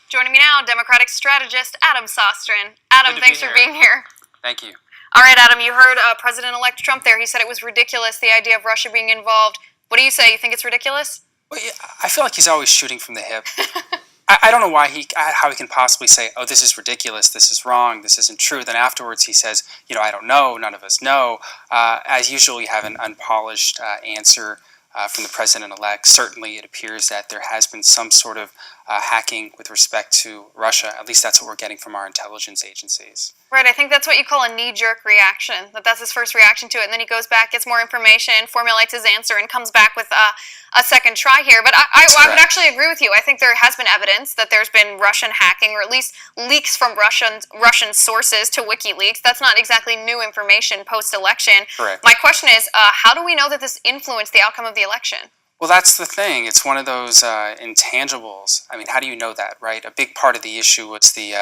Joining me now, Democratic strategist Adam Sostrin. Adam, thanks for being here. Thank you. All right, Adam, you heard President-elect Trump there. He said it was ridiculous, the idea of Russia being involved. What do you say? You think it's ridiculous? Well, yeah, I feel like he's always shooting from the hip. I don't know how he can possibly say, oh, this is ridiculous, this is wrong, this isn't true. Then afterwards he says, I don't know, none of us know. As usual, you have an unpolished answer from the president-elect. Certainly it appears that there has been some sort of hacking with respect to Russia. At least that's what we're getting from our intelligence agencies. Right, I think that's what you call a knee-jerk reaction, that's his first reaction to it, and then he goes back, gets more information, formulates his answer, and comes back with a second try here. But I would actually agree with you. I think there has been evidence that there's been Russian hacking, or at least leaks from Russian sources to WikiLeaks. That's not exactly new information post-election. Correct. My question is, how do we know that this influenced the outcome of the election? Well, that's the thing. It's one of those intangibles. I mean, how do you know that, right? A big part of the issue was the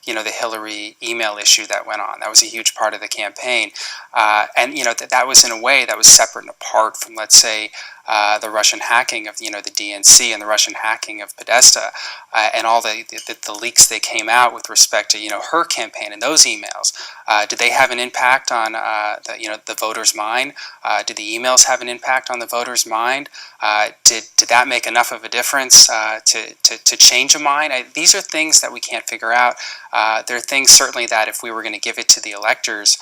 Hillary email issue that went on. That was a huge part of the campaign, and that was in a way that was separate and apart from, let's say, the Russian hacking of the DNC and the Russian hacking of Podesta, and all the leaks that came out with respect to her campaign and those emails. Did they have an impact on the voters' mind? Did the emails have an impact on the voters' mind? Did that make enough of a difference to change a mind? These are things that we can't figure out. There are things certainly that if we were going to give it to the electors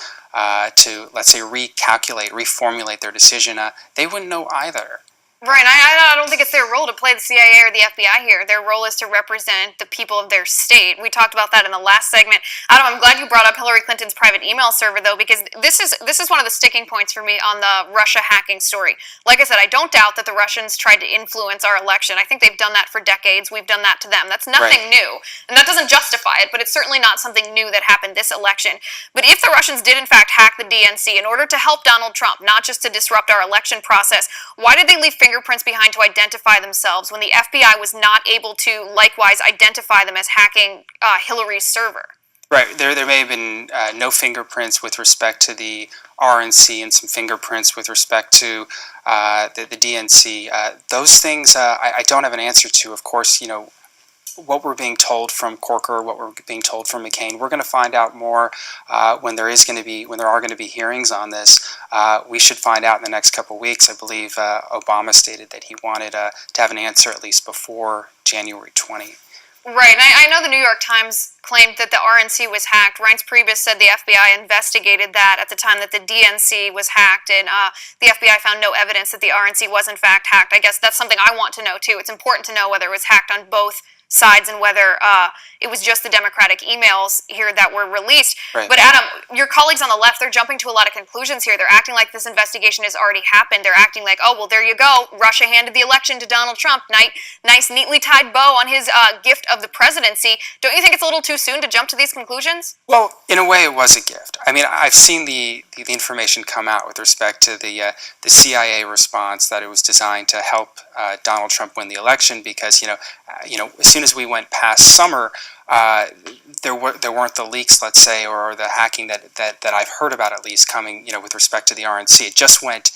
to, let's say, recalculate, reformulate their decision, they wouldn't know either. Right, I don't think it's their role to play the CIA or the FBI here. Their role is to represent the people of their state. We talked about that in the last segment. Adam, I'm glad you brought up Hillary Clinton's private email server, though, because this is one of the sticking points for me on the Russia hacking story. Like I said, I don't doubt that the Russians tried to influence our election. I think they've done that for decades. We've done that to them. That's nothing new, and that doesn't justify it, but it's certainly not something new that happened this election. But if the Russians did, in fact, hack the DNC in order to help Donald Trump, not just to disrupt our election process, why did they leave fingerprints behind to identify themselves when the FBI was not able to likewise identify them as hacking Hillary's server? Right. There may have been no fingerprints with respect to the RNC and some fingerprints with respect to the DNC. Those things I don't have an answer to. Of course, what we're being told from Corker, what we're being told from McCain. We're going to find out more when there are going to be hearings on this. We should find out in the next couple of weeks. I believe Obama stated that he wanted to have an answer at least before January 20. Right, and I know the New York Times claimed that the RNC was hacked. Reince Priebus said the FBI investigated that at the time that the DNC was hacked, and the FBI found no evidence that the RNC was in fact hacked. I guess that's something I want to know too. It's important to know whether it was hacked on both sides and whether it was just the Democratic emails here that were released. Right. But Adam, your colleagues on the left, they're jumping to a lot of conclusions here. They're acting like this investigation has already happened. They're acting like, oh, well, there you go. Russia handed the election to Donald Trump. Nice, neatly tied bow on his gift of the presidency. Don't you think it's a little too soon to jump to these conclusions? Well, in a way, it was a gift. I mean, I've seen the information come out with respect to the CIA response that it was designed to help Donald Trump win the election because, as soon as we went past summer, there weren't the leaks, let's say, or the hacking that I've heard about at least coming, with respect to the RNC. It just went.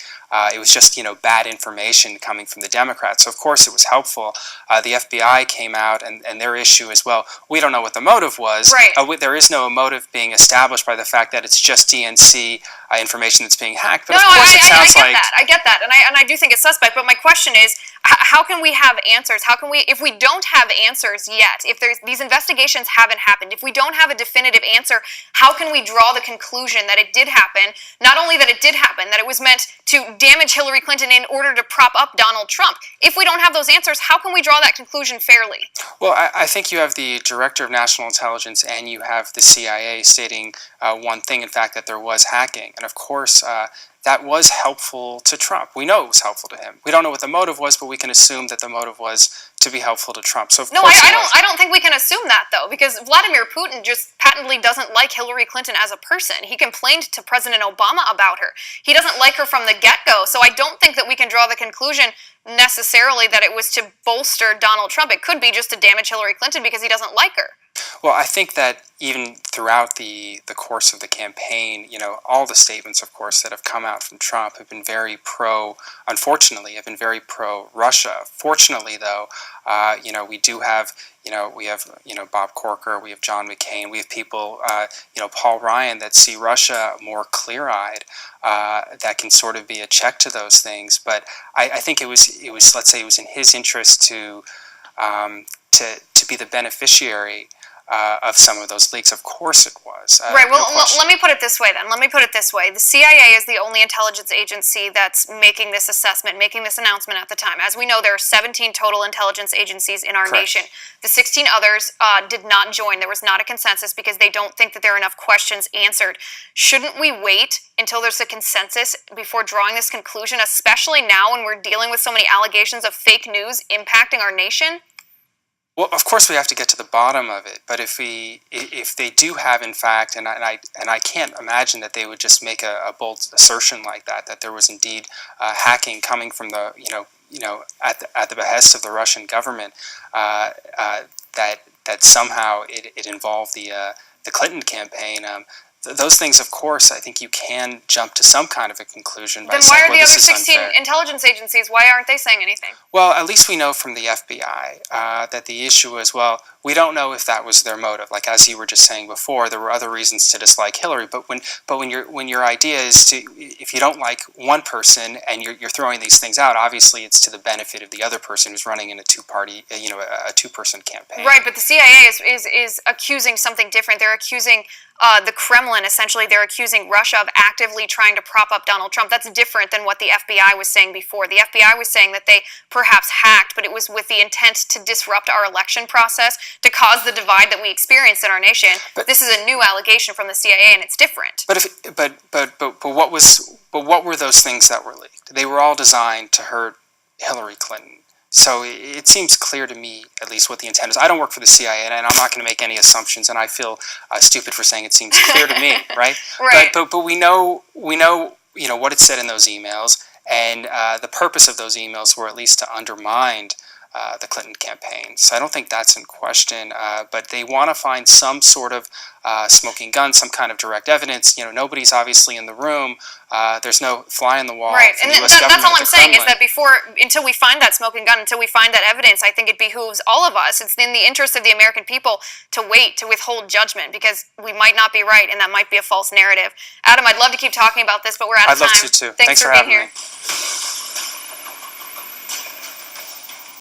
It was just bad information coming from the Democrats. So of course it was helpful. The FBI came out and their issue as well. We don't know what the motive was. Right. There is no motive being established by the fact that it's just DNC information that's being hacked. But no, of course it sounds like I get that, and I do think it's suspect. But my question is, how can we have answers? How can we, if we don't have answers yet, if these investigations haven't happened, if we don't have a definitive answer, how can we draw the conclusion that it did happen? Not only that it did happen, that it was meant to damage Hillary Clinton in order to prop up Donald Trump. If we don't have those answers, how can we draw that conclusion fairly? Well, I think you have the Director of National Intelligence and you have the CIA stating one thing, in fact, that there was hacking. And of course, that was helpful to Trump. We know it was helpful to him. We don't know what the motive was, but we can assume that the motive was to be helpful to Trump. So of course I don't think we can assume that, though, because Vladimir Putin just patently doesn't like Hillary Clinton as a person. He complained to President Obama about her. He doesn't like her from the get-go, so I don't think that we can draw the conclusion necessarily that it was to bolster Donald Trump. It could be just to damage Hillary Clinton because he doesn't like her. Well, I think that even throughout the course of the campaign, all the statements, of course, that have come out from Trump have been very unfortunately, have been very pro-Russia. Fortunately, though, we do have, we have, Bob Corker, we have John McCain, we have people, Paul Ryan, that see Russia more clear-eyed, that can sort of be a check to those things. But I think it was, let's say, it was in his interest to be the beneficiary of some of those leaks. Of course it was. Right. Well, no let me put it this way then. Let me put it this way. The CIA is the only intelligence agency that's making this assessment, making this announcement at the time. As we know, there are 17 total intelligence agencies in our Correct. nation. The 16 others did not join. There was not a consensus because they don't think that there are enough questions answered. Shouldn't we wait until there's a consensus before drawing this conclusion, especially now when we're dealing with so many allegations of fake news impacting our nation? Well, of course, we have to get to the bottom of it. But if they do have, in fact, and I can't imagine that they would just make a bold assertion like that there was indeed hacking coming from the at the behest of the Russian government, that somehow it involved the Clinton campaign. Those things, of course, I think you can jump to some kind of a conclusion by Then saying, why are well, the this other is 16 unfair. intelligence agencies, why aren't they saying anything? Well, at least we know from the FBI that the issue is, well, we don't know if that was their motive. Like, as you were just saying before, there were other reasons to dislike Hillary. But when your idea is to, if you don't like one person and you're throwing these things out, obviously it's to the benefit of the other person who's running in a two-party, a two-person campaign. Right, but the CIA is accusing something different. They're accusing the Kremlin, essentially. They're accusing Russia of actively trying to prop up Donald Trump. That's different than what the FBI was saying before. The FBI was saying that they perhaps hacked, but it was with the intent to disrupt our election process, to cause the divide that we experienced in our nation. But this is a new allegation from the CIA, and it's different. But what were those things that were leaked? They were all designed to hurt Hillary Clinton. So it seems clear to me, at least, what the intent is. I don't work for the CIA, and I'm not going to make any assumptions, and I feel stupid for saying it seems clear to me, right? Right. But we know what it said in those emails, and the purpose of those emails were at least to undermine the Clinton campaign. So I don't think that's in question. But they want to find some sort of smoking gun, some kind of direct evidence. Nobody's obviously in the room. There's no fly on the wall. Right, from and the US government that's all at I'm the saying is Kremlin. that until we find that smoking gun, until we find that evidence, I think it behooves all of us. It's in the interest of the American people to wait, to withhold judgment, because we might not be right, and that might be a false narrative. Adam, I'd love to keep talking about this, but we're out of time. I'd love to too. Thanks for having being here. me.